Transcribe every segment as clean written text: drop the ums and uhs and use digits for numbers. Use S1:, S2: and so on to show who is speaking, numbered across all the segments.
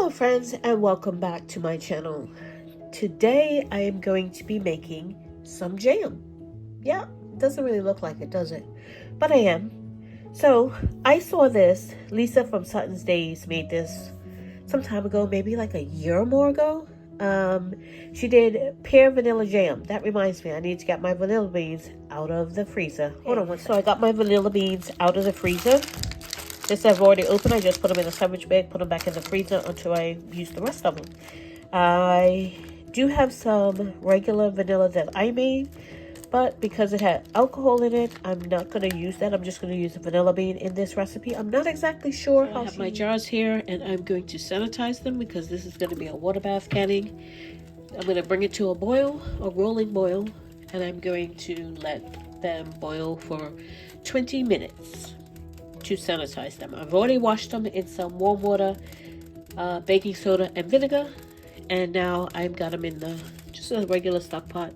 S1: Hello friends, and welcome back to my channel. Today I am going to be making some jam. Yeah, it doesn't really look like it, does it? But I am. So I saw this. Lisa from Sutton's Days made this some time ago, maybe like a year or more ago. She did Pear Vanilla Jam. That reminds me, I need to get my vanilla beans out of the freezer. Hold on one second. So I got my vanilla beans out of the freezer. This I've already opened. I just put them in a sandwich bag, put them back in the freezer until I use the rest of them. I do have some regular vanilla that I made, but because it had alcohol in it, I'm not going to use that. I'm just going to use the vanilla bean in this recipe. I'm not exactly sure how. I have my jars here, and I'm going to sanitize them because this is going to be a water bath canning. I'm going to bring it to a boil, a rolling boil, and I'm going to let them boil for 20 minutes. To sanitize them. I've already washed them in some warm water, baking soda and vinegar, and now I've got them in just a regular stock pot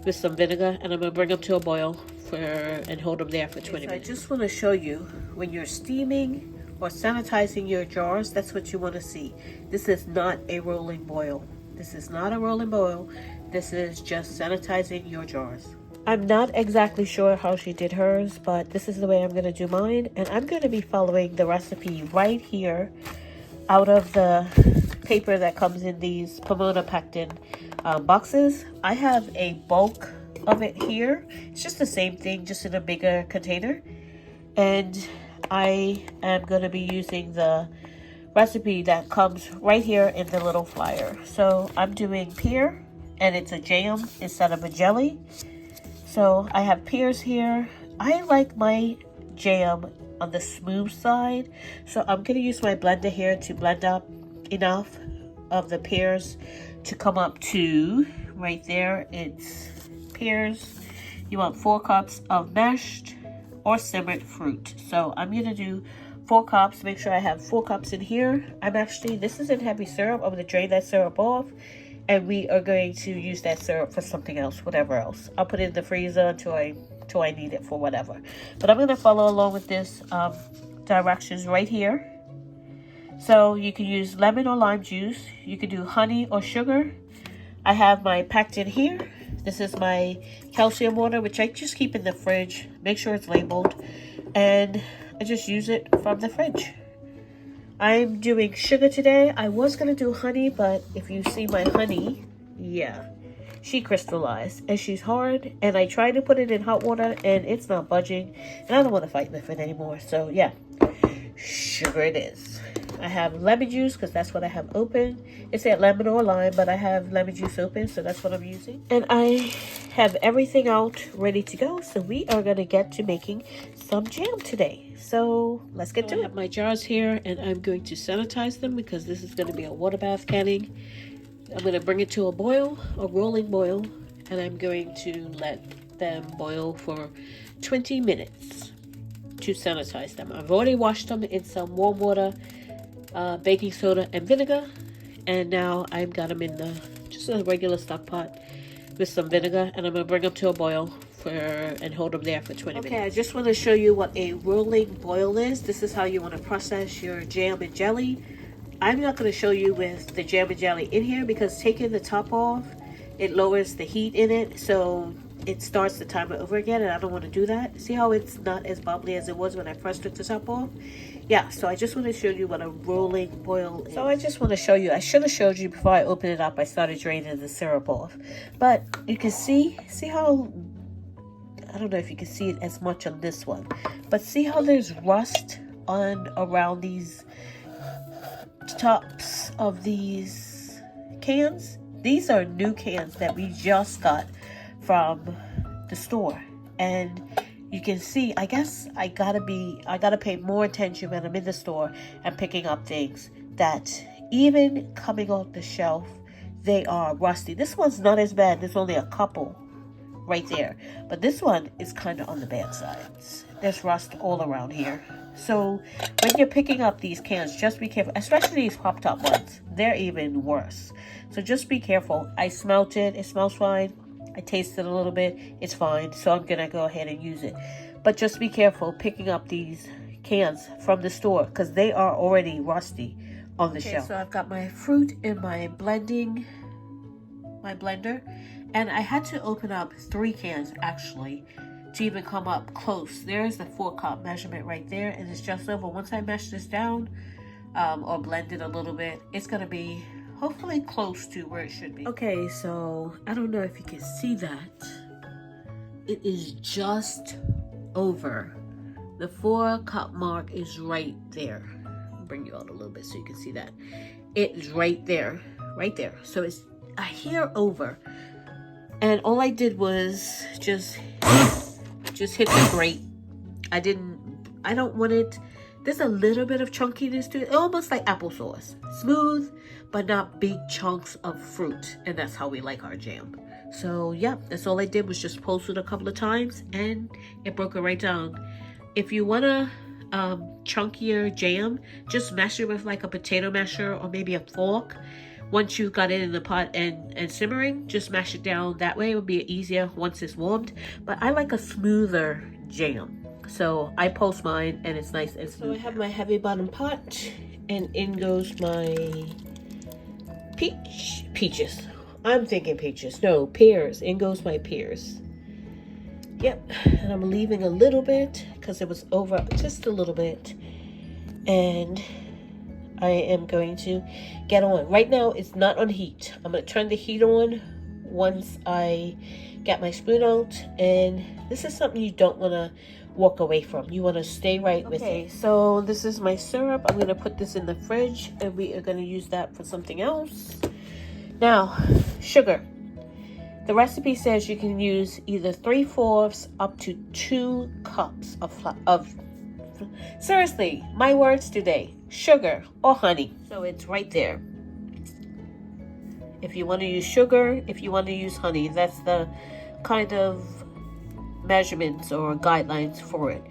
S1: with some vinegar, and I'm going to bring them to a boil and hold them there for 20 minutes. I just want to show you when you're steaming or sanitizing your jars, that's what you want to see. This is not a rolling boil. This is not a rolling boil. This is just sanitizing your jars. I'm not exactly sure how she did hers, but this is the way I'm going to do mine. And I'm going to be following the recipe right here out of the paper that comes in these Pomona packed in boxes. I have a bulk of it here. It's just the same thing, just in a bigger container. And I am going to be using the recipe that comes right here in the little flyer. So I'm doing pear, and it's a jam instead of a jelly. So I have pears here. I like my jam on the smooth side. So I'm going to use my blender here to blend up enough of the pears to come up to right there. It's pears. You want 4 cups of mashed or simmered fruit. So I'm going to do 4 cups. Make sure I have 4 cups in here. This isn't heavy syrup. I'm going to drain that syrup off. And we are going to use that syrup for something else, whatever else. I'll put it in the freezer until I need it for whatever. But I'm going to follow along with this directions right here. So you can use lemon or lime juice. You can do honey or sugar. I have my packed in here. This is my calcium water, which I just keep in the fridge. Make sure it's labeled. And I just use it from the fridge. I'm doing sugar today. I was going to do honey, but if you see my honey, yeah, she crystallized and she's hard. And I tried to put it in hot water and it's not budging. And I don't want to fight with it anymore. So yeah, sugar it is. I have lemon juice because that's what I have open. It said lemon or lime, but I have lemon juice open, so that's what I'm using. And I have everything out ready to go. So we are going to get to making some jam today. So let's get to it. I have my jars here, and I'm going to sanitize them because this is going to be a water bath canning. I'm going to bring it to a boil, a rolling boil, and I'm going to let them boil for 20 minutes to sanitize them. I've already washed them in some warm water, baking soda and vinegar, and now I've got them in just a regular stock pot with some vinegar, and I'm going to bring them to a boil and hold them there for 20 minutes. Okay, I just want to show you what a rolling boil is. This is how you want to process your jam and jelly. I'm not going to show you with the jam and jelly in here because taking the top off, it lowers the heat in it, so it starts the timer over again, and I don't want to do that. See how it's not as bubbly as it was when I first took the top off? Yeah, so I just want to show you what a rolling boil is. So I just want to show you, I should have showed you before I opened it up. I started draining the syrup off. But you can see how, I don't know if you can see it as much on this one, but see how there's rust around these tops of these cans? These are new cans that we just got from the store, and you can see, I guess I gotta pay more attention when I'm in the store and picking up things that even coming off the shelf, they are rusty. This one's not as bad. There's only a couple right there, but this one is kind of on the bad side. There's rust all around here. So when you're picking up these cans, just be careful, especially these pop top ones. They're even worse. So just be careful. I smelt it. It smells fine. I tasted a little bit. It's fine. So I'm going to go ahead and use it. But just be careful picking up these cans from the store because they are already rusty on the shelf. So I've got my fruit in my blender, and I had to open up 3 cans actually to even come up close. There's the 4-cup measurement right there, and it's just over. Once I mash this down or blend it a little bit, it's gonna be hopefully close to where it should be. Okay, so I don't know if you can see that. It is just over. The 4-cup mark is right there. I'll bring you out a little bit so you can see that. It is right there, right there. So it's a hair over. And all I did was just hit the grate. I don't want it. There's a little bit of chunkiness to it, almost like applesauce. Smooth, but not big chunks of fruit. And that's how we like our jam. So yeah, that's all I did was just pulse it a couple of times and it broke it right down. If you want a chunkier jam, just mash it with like a potato masher or maybe a fork. Once you got it in the pot and simmering, just mash it down. That way it will be easier once it's warmed. But I like a smoother jam. So I post mine and it's nice and smooth. So I have my heavy bottom pot and in goes my peaches. I'm thinking peaches. No, pears. In goes my pears. Yep. And I'm leaving a little bit because it was over just a little bit. And I am going to get on. Right now, it's not on heat. I'm going to turn the heat on once I get my spoon out. And this is something you don't want to walk away from. You want to stay right with it. Okay, so this is my syrup. I'm going to put this in the fridge. And we are going to use that for something else. Now, sugar. The recipe says you can use either 3/4 up to 2 cups of seriously, my words today, sugar or honey. So it's right there. If you want to use sugar, if you want to use honey, that's the kind of measurements or guidelines for it.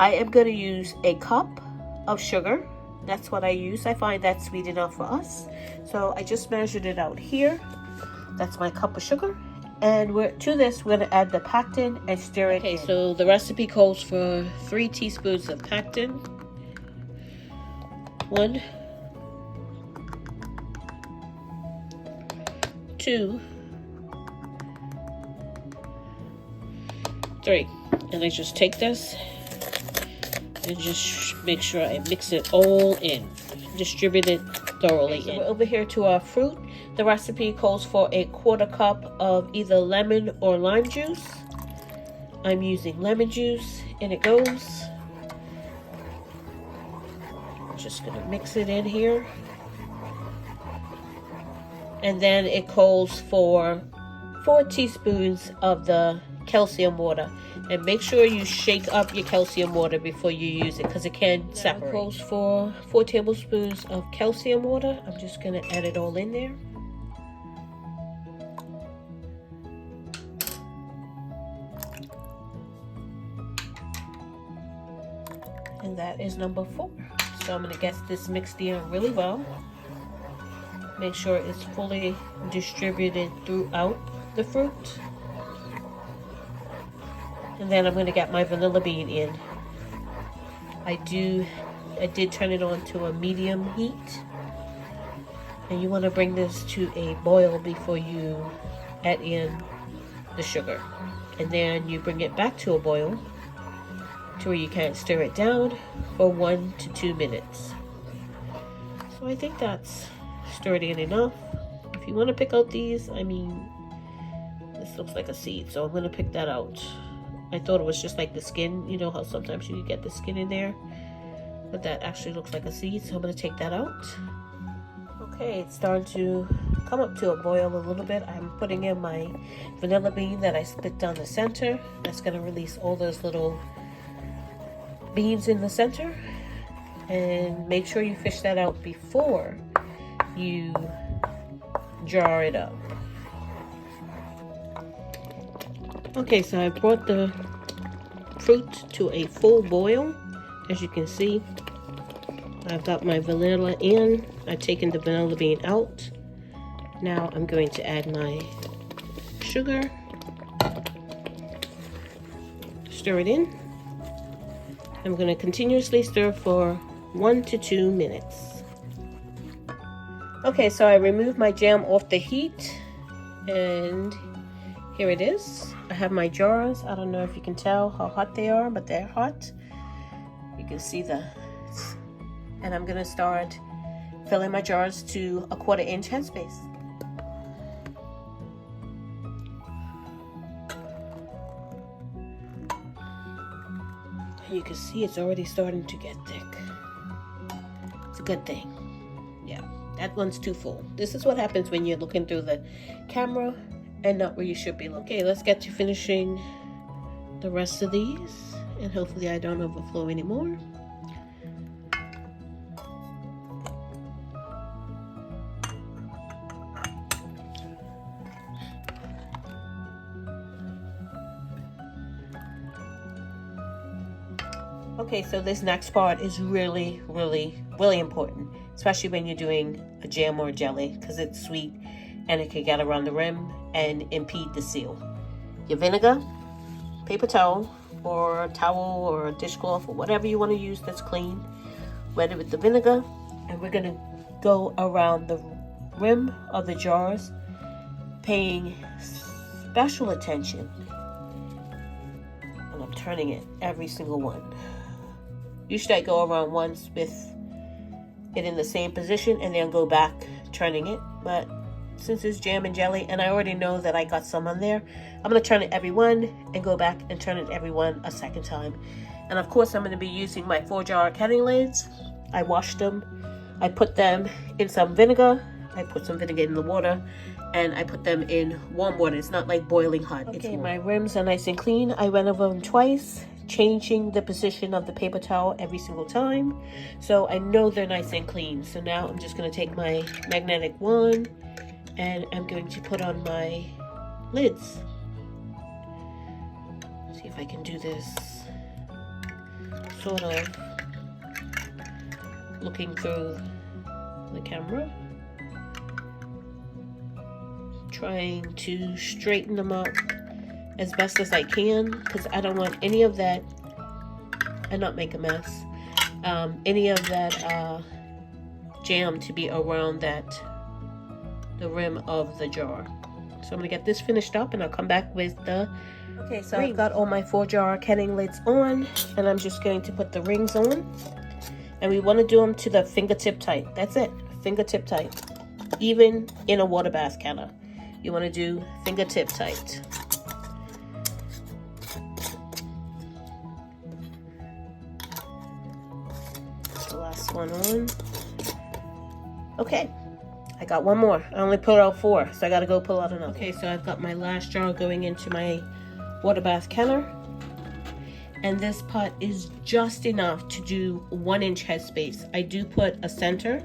S1: I am going to use a cup of sugar. That's what I use. I find that's sweet enough for us. So I just measured it out here. That's my cup of sugar. And to this, we're going to add the pectin and stir it in. Okay, so the recipe calls for 3 teaspoons of pectin. 1, 2, 3. And I just take this and just make sure I mix it all in. Distribute it thoroughly. Okay, so we're over here to our fruit. The recipe calls for a 1/4 cup of either lemon or lime juice. I'm using lemon juice, and it goes. I'm just gonna mix it in here. And then it calls for 4 teaspoons of the calcium water. And make sure you shake up your calcium water before you use it because it can separate. It calls for 4 tablespoons of calcium water. I'm just going to add it all in there. And that is number 4. So I'm going to get this mixed in really well. Make sure it's fully distributed throughout the fruit. And then I'm going to get my vanilla bean in. I did turn it on to a medium heat. And you want to bring this to a boil before you add in the sugar. And then you bring it back to a boil to where you can stir it down for 1 to 2 minutes. So I think that's stirred in enough. If you want to pick out these, I mean, this looks like a seed, so I'm going to pick that out. I thought it was just like the skin. You know how sometimes you get the skin in there? But that actually looks like a seed, so I'm going to take that out. Okay, it's starting to come up to a boil a little bit. I'm putting in my vanilla bean that I split down the center. That's going to release all those little beans in the center. And make sure you fish that out before you jar it up. Okay, so I brought the fruit to a full boil. As you can see, I've got my vanilla in. I've taken the vanilla bean out. Now I'm going to add my sugar. Stir it in. I'm going to continuously stir for 1 to 2 minutes. Okay, so I removed my jam off the heat, and here it is. I have my jars. I don't know if you can tell how hot they are, but they're hot. You can see and I'm gonna start filling my jars to a 1/4 inch headspace. You can see it's already starting to get thick. It's a good thing. Yeah, that one's too full. This is what happens when you're looking through the camera and not where you should be looking. Okay, let's get to finishing the rest of these, and hopefully I don't overflow anymore. Okay, so this next part is really, really, really important, especially when you're doing a jam or a jelly, because it's sweet and it can get around the rim and impede the seal. Your vinegar, paper towel, or towel or dishcloth, or whatever you want to use that's clean, wet it with the vinegar, and we're going to go around the rim of the jars, paying special attention, and I'm turning it every single one. Usually I go around once with it in the same position and then go back turning it, but since it's jam and jelly and I already know that I got some on there, I'm going to turn it every one and go back and turn it every one a second time. And of course I'm going to be using my 4-jar canning lids. I washed them, I put them in some vinegar, I put some vinegar in the water, and I put them in warm water. It's not like boiling hot. Okay, my rims are nice and clean. I went over them twice, changing the position of the paper towel every single time, so I know they're nice and clean. So now I'm just going to take my magnetic wand and I'm going to put on my lids. See if I can do this sort of looking through the camera, trying to straighten them up as best as I can, because I don't want any of that, and not make a mess, any of that jam to be around the rim of the jar. So I'm gonna get this finished up and I'll come back with the okay, so I've got all my 4-jar canning lids on, and I'm just going to put the rings on, and we want to do them to the fingertip tight. That's it, fingertip tight. Even in a water bath canner, you want to do fingertip tight. One on. Okay, I got one more. I only pulled out 4, so I gotta go pull out another. Okay, so I've got my last jar going into my water bath canner, and this pot is just enough to do 1 inch headspace. I do put a center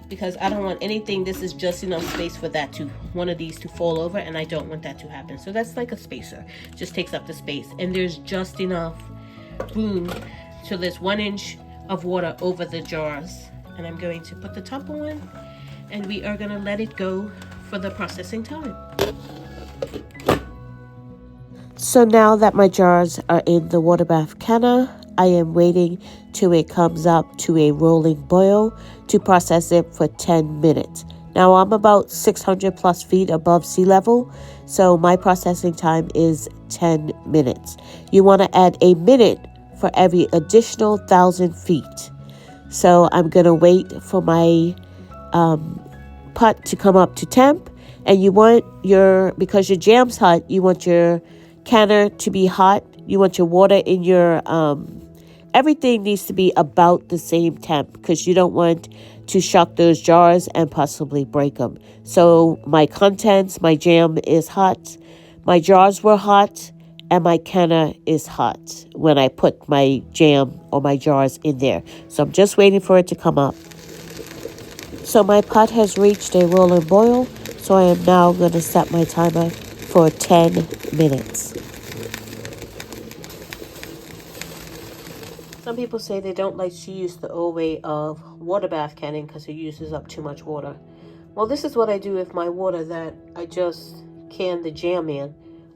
S1: because I don't want anything. This is just enough space for that one of these to fall over, and I don't want that to happen. So that's like a spacer, just takes up the space, and there's just enough room so there's 1 inch of water over the jars. And I'm going to put the top on, and we are going to let it go for the processing time. So now that my jars are in the water bath canner, I am waiting till it comes up to a rolling boil to process it for 10 minutes. Now I'm about 600 plus feet above sea level, so my processing time is 10 minutes. You want to add a minute for every additional 1,000 feet. So I'm gonna wait for my pot to come up to temp, and you want because your jam's hot, you want your canner to be hot, you want your water in your everything needs to be about the same temp, because you don't want to shock those jars and possibly break them. So my contents, my jam is hot, my jars were hot, and my canner is hot when I put my jam or my jars in there. So I'm just waiting for it to come up. So my pot has reached a rolling boil, so I am now going to set my timer for 10 minutes. Some people say they don't like to use the old way of water bath canning because it uses up too much water. Well, this is what I do with my water that I just can the jam in.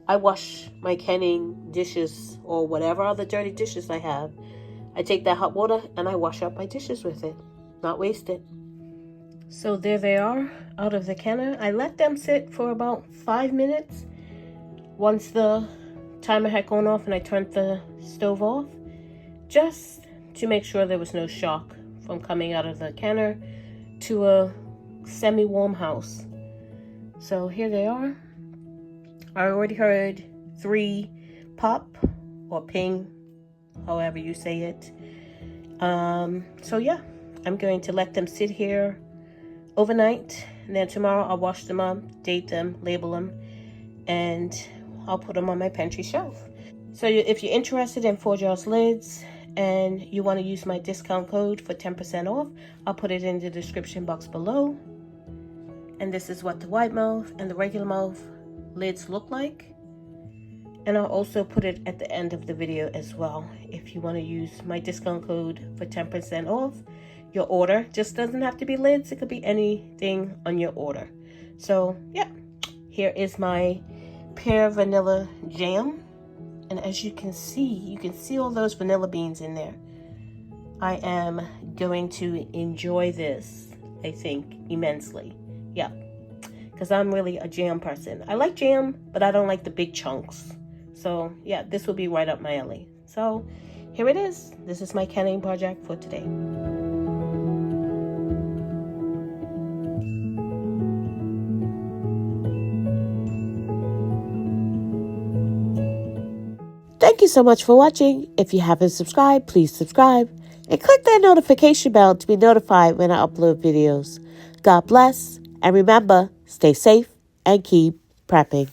S1: I wash my canning dishes or whatever other dirty dishes I have. I take that hot water and I wash up my dishes with it. Not waste it. So there they are out of the canner. I let them sit for about 5 minutes. Once the timer had gone off and I turned the stove off, just to make sure there was no shock from coming out of the canner to a semi-warm house. So here they are. I already heard 3 pop or ping, however you say it. So yeah, I'm going to let them sit here overnight, and then tomorrow I'll wash them up, date them, label them, and I'll put them on my pantry shelf. So if you're interested in 4-jar lids and you want to use my discount code for 10% off, I'll put it in the description box below. And this is what the wide mouth and the regular mouth lids look like. And I'll also put it at the end of the video as well. If you want to use my discount code for 10% off your order. Just doesn't have to be lids. It could be anything on your order. So yeah, here is my Pear Vanilla Jam. And as you can see all those vanilla beans in there. I am going to enjoy this, I think, immensely. Yeah, because I'm really a jam person. I like jam, but I don't like the big chunks. So yeah, this will be right up my alley. So here it is. This is my canning project for today. Thank you so much for watching. If you haven't subscribed, please subscribe and click that notification bell to be notified when I upload videos. God bless, and remember, stay safe and keep prepping.